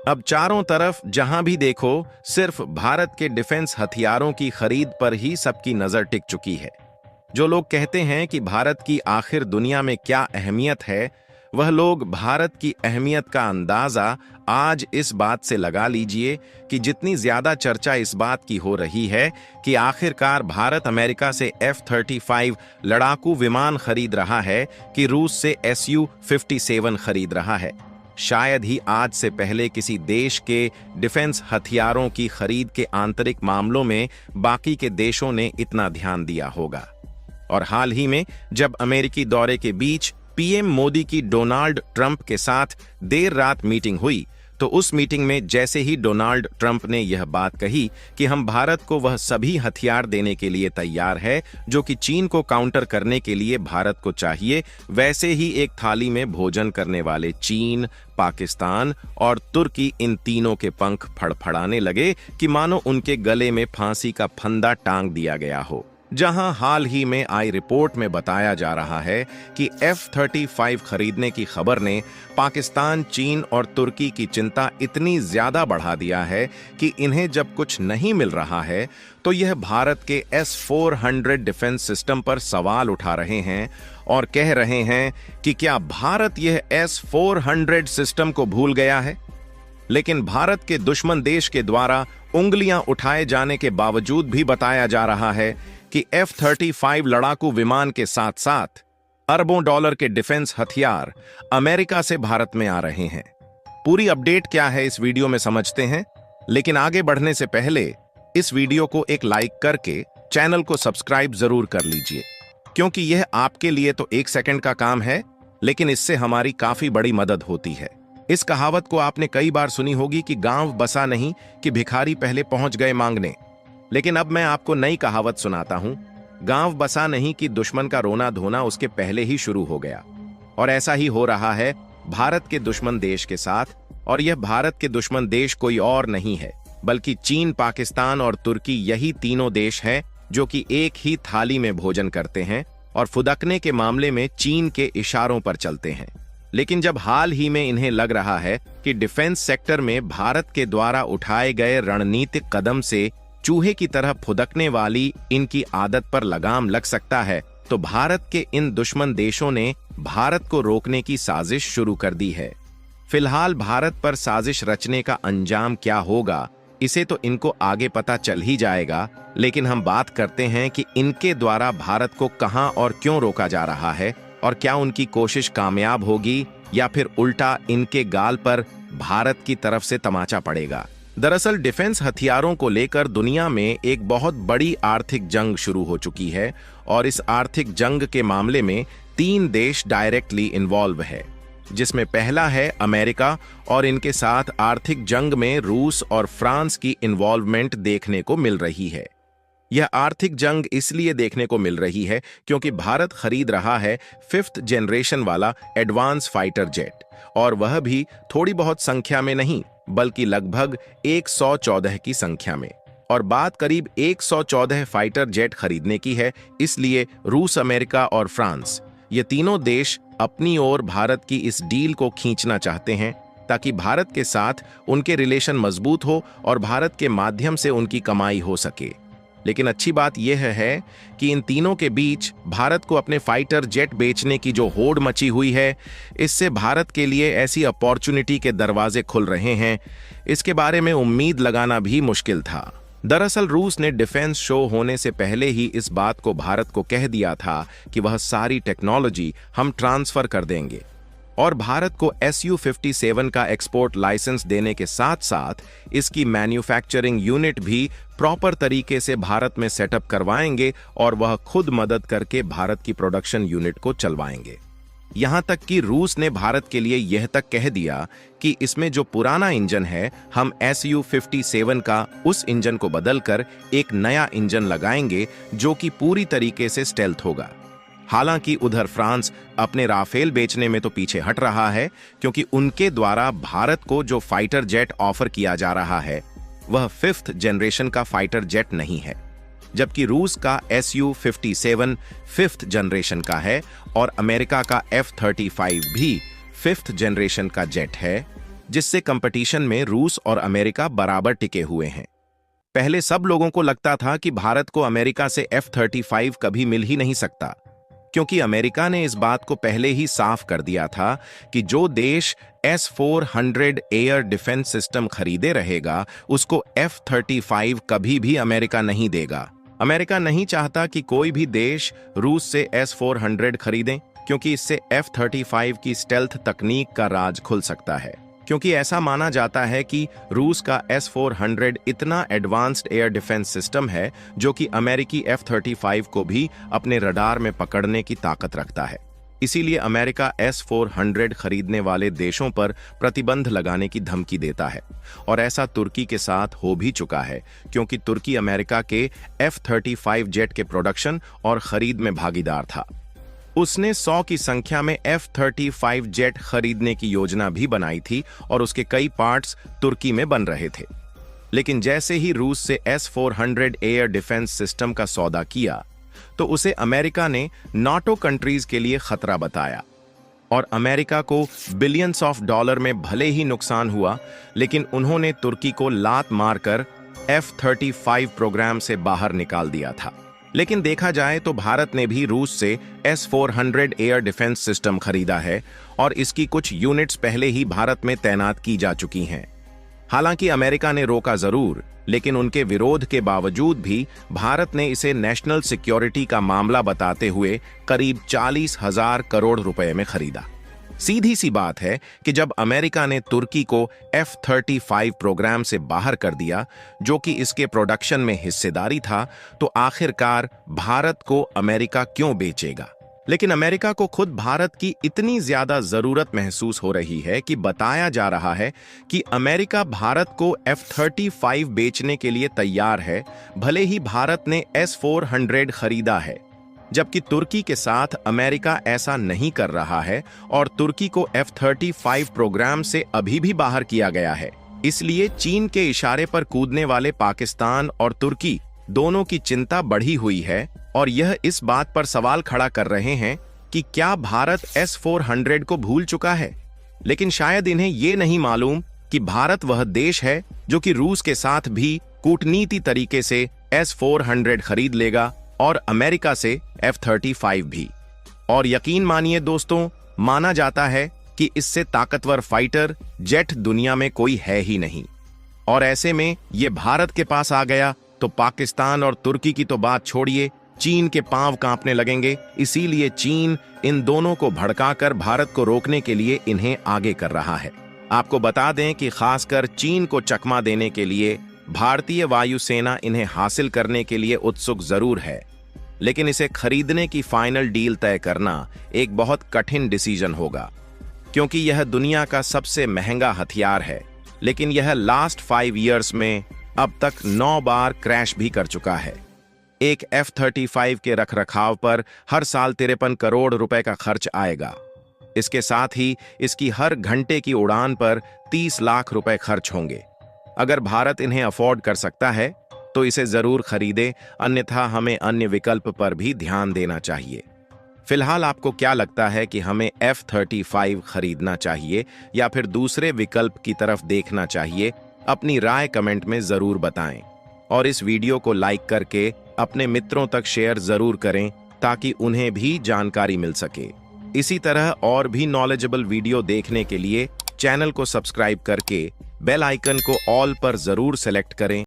अब चारों तरफ जहां भी देखो सिर्फ भारत के डिफेंस हथियारों की खरीद पर ही सबकी नजर टिक चुकी है। जो लोग कहते हैं कि भारत की आखिर दुनिया में क्या अहमियत है, वह लोग भारत की अहमियत का अंदाजा आज इस बात से लगा लीजिए कि जितनी ज्यादा चर्चा इस बात की हो रही है कि आखिरकार भारत अमेरिका से F-35 लड़ाकू विमान खरीद रहा है कि रूस से Su-57 खरीद रहा है, शायद ही आज से पहले किसी देश के डिफेंस हथियारों की खरीद के आंतरिक मामलों में बाकी के देशों ने इतना ध्यान दिया होगा। और हाल ही में जब अमेरिकी दौरे के बीच पीएम मोदी की डोनाल्ड ट्रंप के साथ देर रात मीटिंग हुई, तो उस मीटिंग में जैसे ही डोनाल्ड ट्रंप ने यह बात कही कि हम भारत को वह सभी हथियार देने के लिए तैयार है जो कि चीन को काउंटर करने के लिए भारत को चाहिए, वैसे ही एक थाली में भोजन करने वाले चीन, पाकिस्तान और तुर्की इन तीनों के पंख फड़फड़ाने लगे कि मानो उनके गले में फांसी का फंदा टांग दिया गया हो। जहां हाल ही में आई रिपोर्ट में बताया जा रहा है कि F-35 खरीदने की खबर ने पाकिस्तान, चीन और तुर्की की चिंता इतनी ज्यादा बढ़ा दिया है कि इन्हें जब कुछ नहीं मिल रहा है तो यह भारत के S-400 डिफेंस सिस्टम पर सवाल उठा रहे हैं और कह रहे हैं कि क्या भारत यह S-400 सिस्टम को भूल गया है। लेकिन भारत के दुश्मन देश के द्वारा उंगलियां उठाए जाने के बावजूद भी बताया जा रहा है कि F-35 लड़ाकू विमान के साथ साथ अरबों डॉलर के डिफेंस हथियार अमेरिका से भारत में आ रहे हैं। पूरी अपडेट क्या है इस वीडियो में समझते हैं, लेकिन आगे बढ़ने से पहले इस वीडियो को एक लाइक करके चैनल को सब्सक्राइब जरूर कर लीजिए, क्योंकि यह आपके लिए तो 1 सेकंड का काम है, लेकिन इससे हमारी काफी बड़ी मदद होती है। इस कहावत को आपने कई बार सुनी होगी कि गांव बसा नहीं कि भिखारी पहले पहुंच गए मांगने, लेकिन अब मैं आपको नई कहावत सुनाता हूं, गांव बसा नहीं कि दुश्मन का रोना धोना उसके पहले ही शुरू हो गया। और ऐसा ही हो रहा है भारत के दुश्मन देश के साथ, और यह भारत के दुश्मन देश कोई और नहीं है बल्कि चीन, पाकिस्तान और तुर्की। यही तीनों देश हैं जो कि एक ही थाली में भोजन करते हैं और फुदकने के मामले में चीन के इशारों पर चलते हैं। लेकिन जब हाल ही में इन्हें लग रहा है कि डिफेंस सेक्टर में भारत के द्वारा उठाए गए रणनीतिक कदम से चूहे की तरह फुदकने वाली इनकी आदत पर लगाम लग सकता है, तो भारत के इन दुश्मन देशों ने भारत को रोकने की साजिश शुरू कर दी है। फिलहाल भारत पर साजिश रचने का अंजाम क्या होगा, इसे तो इनको आगे पता चल ही जाएगा, लेकिन हम बात करते हैं कि इनके द्वारा भारत को कहां और क्यों रोका जा रहा है, और क्या उनकी कोशिश कामयाब होगी या फिर उल्टा इनके गाल पर भारत की तरफ से तमाचा पड़ेगा। दरअसल डिफेंस हथियारों को लेकर दुनिया में एक बहुत बड़ी आर्थिक जंग शुरू हो चुकी है, और इस आर्थिक जंग के मामले में 3 देश डायरेक्टली इन्वॉल्व है, जिसमें पहला है अमेरिका, और इनके साथ आर्थिक जंग में रूस और फ्रांस की इन्वॉल्वमेंट देखने को मिल रही है। यह आर्थिक जंग इसलिए देखने को मिल रही है क्योंकि भारत खरीद रहा है 5th जनरेशन वाला एडवांस फाइटर जेट, और वह भी थोड़ी बहुत संख्या में नहीं बल्कि लगभग 114 की संख्या में। और बात करीब 114 फाइटर जेट खरीदने की है, इसलिए रूस, अमेरिका और फ्रांस, ये तीनों देश अपनी ओर भारत की इस डील को खींचना चाहते हैं ताकि भारत के साथ उनके रिलेशन मजबूत हो और भारत के माध्यम से उनकी कमाई हो सके। लेकिन अच्छी बात यह है कि इन तीनों के बीच भारत को अपने फाइटर जेट बेचने की जो होड़ मची हुई है, इससे भारत के लिए ऐसी अपॉर्चुनिटी के दरवाजे खुल रहे हैं, इसके बारे में उम्मीद लगाना भी मुश्किल था। दरअसल रूस ने डिफेंस शो होने से पहले ही इस बात को भारत को कह दिया था कि वह सारी टेक्नोलॉजी हम ट्रांसफर कर देंगे, और भारत को Su-57 का एक्सपोर्ट लाइसेंस देने के साथ साथ इसकी मैन्युफैक्चरिंग यूनिट भी प्रॉपर तरीके से भारत में सेटअप करवाएंगे, और वह खुद मदद करके भारत की प्रोडक्शन यूनिट को चलवाएंगे। यहां तक कि रूस ने भारत के लिए यह तक कह दिया कि इसमें जो पुराना इंजन है, हम Su-57 का उस इंजन को बदलकर एक नया इंजन लगाएंगे जो कि पूरी तरीके से स्टेल्थ होगा। हालांकि उधर फ्रांस अपने राफेल बेचने में तो पीछे हट रहा है, क्योंकि उनके द्वारा भारत को जो फाइटर जेट ऑफर किया जा रहा है वह 5th जनरेशन का फाइटर जेट नहीं है, जबकि रूस का Su-57 5th जनरेशन का है और अमेरिका का F-35 भी 5th जनरेशन का जेट है। जिससे कंपटीशन में रूस और अमेरिका बराबर टिके हुए हैं। पहले सब लोगों को लगता था कि भारत को अमेरिका से F-35 कभी मिल ही नहीं सकता, क्योंकि अमेरिका ने इस बात को पहले ही साफ कर दिया था कि जो देश S-400 एयर डिफेंस सिस्टम खरीदे रहेगा उसको F-35 कभी भी अमेरिका नहीं देगा। अमेरिका नहीं चाहता कि कोई भी देश रूस से S-400 खरीदें, क्योंकि इससे F-35 की स्टेल्थ तकनीक का राज खुल सकता है, क्योंकि ऐसा माना जाता है कि रूस का S-400 इतना एडवांस्ड एयर डिफेंस सिस्टम है जो कि अमेरिकी F-35 को भी अपने रडार में पकड़ने की ताकत रखता है। इसीलिए अमेरिका S-400 खरीदने वाले देशों पर प्रतिबंध लगाने की धमकी देता है, और ऐसा तुर्की के साथ हो भी चुका है, क्योंकि तुर्की अमेरिका के F-35 जेट के प्रोडक्शन और खरीद में भागीदार था। उसने 100 की संख्या में F-35 जेट खरीदने की योजना भी बनाई थी और उसके कई पार्ट्स तुर्की में बन रहे थे। लेकिन जैसे ही रूस से S-400 एयर डिफेंस सिस्टम का सौदा किया तो उसे अमेरिका ने नाटो कंट्रीज के लिए खतरा बताया, और अमेरिका को बिलियंस ऑफ डॉलर में भले ही नुकसान हुआ, लेकिन उन्होंने तुर्की को लात मारकर F-35 प्रोग्राम से बाहर निकाल दिया था। लेकिन देखा जाए तो भारत ने भी रूस से S-400 एयर डिफेंस सिस्टम खरीदा है और इसकी कुछ यूनिट्स पहले ही भारत में तैनात की जा चुकी हैं। हालांकि अमेरिका ने रोका जरूर, लेकिन उनके विरोध के बावजूद भी भारत ने इसे नेशनल सिक्योरिटी का मामला बताते हुए करीब 40,000 करोड़ रुपए में खरीदा। सीधी सी बात है कि जब अमेरिका ने तुर्की को F-35 प्रोग्राम से बाहर कर दिया, जो कि इसके प्रोडक्शन में हिस्सेदारी था, तो आखिरकार भारत को अमेरिका क्यों बेचेगा। लेकिन अमेरिका को खुद भारत की इतनी ज्यादा जरूरत महसूस हो रही है कि बताया जा रहा है कि अमेरिका भारत को F-35 बेचने के लिए तैयार है, भले ही भारत ने S-400 खरीदा है। जबकि तुर्की के साथ अमेरिका ऐसा नहीं कर रहा है और तुर्की को F-35 प्रोग्राम से अभी भी बाहर किया गया है। इसलिए चीन के इशारे पर कूदने वाले पाकिस्तान और तुर्की दोनों की चिंता बढ़ी हुई है, और यह इस बात पर सवाल खड़ा कर रहे हैं कि क्या भारत S-400 को भूल चुका है। लेकिन शायद इन्हें यह नहीं मालूम कि भारत वह देश है जो कि रूस के साथ भी कूटनीति तरीके से S-400 खरीद लेगा और अमेरिका से F-35 भी। और यकीन मानिए दोस्तों, माना जाता है कि इससे ताकतवर फाइटर जेट दुनिया में कोई है ही नहीं, और ऐसे में ये भारत के पास आ गया तो पाकिस्तान और तुर्की की तो बात छोड़िए, चीन के पांव कांपने लगेंगे। इसीलिए चीन इन दोनों को भड़काकर भारत को रोकने के लिए इन्हें आगे कर रहा है। आपको बता दें कि खासकर चीन को चकमा देने के लिए भारतीय वायुसेना इन्हें हासिल करने के लिए उत्सुक जरूर है, लेकिन इसे खरीदने की फाइनल डील तय करना एक बहुत कठिन डिसीजन होगा, क्योंकि यह दुनिया का सबसे महंगा हथियार है। लेकिन यह लास्ट 5 इयर्स में अब तक 9 बार क्रैश भी कर चुका है। एक F-35 के रखरखाव पर हर साल 53 करोड़ रुपए का खर्च आएगा। इसके साथ ही इसकी हर घंटे की उड़ान पर 30 लाख रुपए खर्च होंगे। अगर भारत इन्हें अफोर्ड कर सकता है तो इसे जरूर खरीदे, अन्यथा हमें अन्य विकल्प पर भी ध्यान देना चाहिए। फिलहाल आपको क्या लगता है कि हमें F-35 खरीदना चाहिए या फिर दूसरे विकल्प की तरफ देखना चाहिए? अपनी राय कमेंट में जरूर बताएं, और इस वीडियो को लाइक करके अपने मित्रों तक शेयर जरूर करें ताकि उन्हें भी जानकारी मिल सके। इसी तरह और भी नॉलेजेबल वीडियो देखने के लिए चैनल को सब्सक्राइब करके बेल आइकन को ऑल पर जरूर सेलेक्ट करें